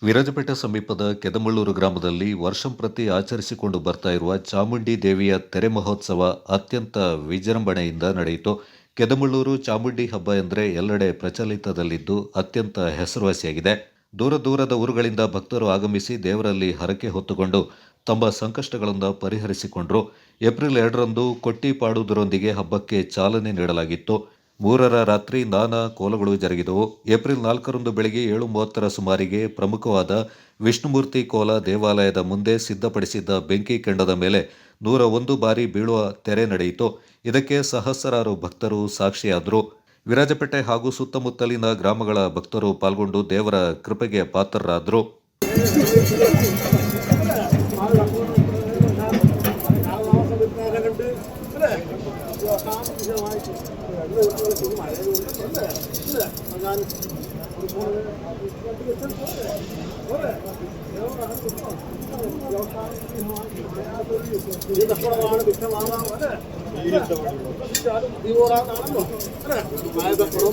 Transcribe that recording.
ವಿರಾಜಪೇಟೆ ಸಮೀಪದ ಕೆದಮಳ್ಳೂರು ಗ್ರಾಮದಲ್ಲಿ ವರ್ಷಂಪ್ರತಿ ಆಚರಿಸಿಕೊಂಡು ಬರ್ತಾ ಇರುವ ಚಾಮುಂಡಿ ದೇವಿಯ ತೆರೆ ಮಹೋತ್ಸವ ಅತ್ಯಂತ ವಿಜೃಂಭಣೆಯಿಂದ ನಡೆಯಿತು. ಕೆದಮಳ್ಳೂರು ಚಾಮುಂಡಿ ಹಬ್ಬ ಎಂದರೆ ಎಲ್ಲೆಡೆ ಪ್ರಚಲಿತದಲ್ಲಿದ್ದು ಅತ್ಯಂತ ಹೆಸರುವಾಸಿಯಾಗಿದೆ. ದೂರ ದೂರದ ಊರುಗಳಿಂದ ಭಕ್ತರು ಆಗಮಿಸಿ ದೇವರಲ್ಲಿ ಹರಕೆ ಹೊತ್ತುಕೊಂಡು ತಮ್ಮ ಸಂಕಷ್ಟಗಳನ್ನು ಪರಿಹರಿಸಿಕೊಂಡರು. ಏಪ್ರಿಲ್ 2ರಂದು ಕೊಟ್ಟಿ ಪಾಡುವುದರೊಂದಿಗೆ ಹಬ್ಬಕ್ಕೆ ಚಾಲನೆ ನೀಡಲಾಗಿತ್ತು. 3ರ ರಾತ್ರಿ ನಾನಾ ಕೋಲಗಳು ಜರುಗಿದವು. ಏಪ್ರಿಲ್ 4ರಂದು ಬೆಳಗ್ಗೆ 7:30ರ ಸುಮಾರಿಗೆ ಪ್ರಮುಖವಾದ ವಿಷ್ಣುಮೂರ್ತಿ ಕೋಲ ದೇವಾಲಯದ ಮುಂದೆ ಸಿದ್ಧಪಡಿಸಿದ್ದ ಬೆಂಕಿ ಕೆಂಡದ ಮೇಲೆ 101 ಬಾರಿ ಬೀಳುವ ತೆರೆ ನಡೆಯಿತು. ಇದಕ್ಕೆ ಸಹಸ್ರಾರು ಭಕ್ತರು ಸಾಕ್ಷಿಯಾದರು. ವಿರಾಜಪೇಟೆ ಹಾಗೂ ಸುತ್ತಮುತ್ತಲಿನ ಗ್ರಾಮಗಳ ಭಕ್ತರು ಪಾಲ್ಗೊಂಡು ದೇವರ ಕೃಪೆಗೆ ಪಾತ್ರರಾದರು.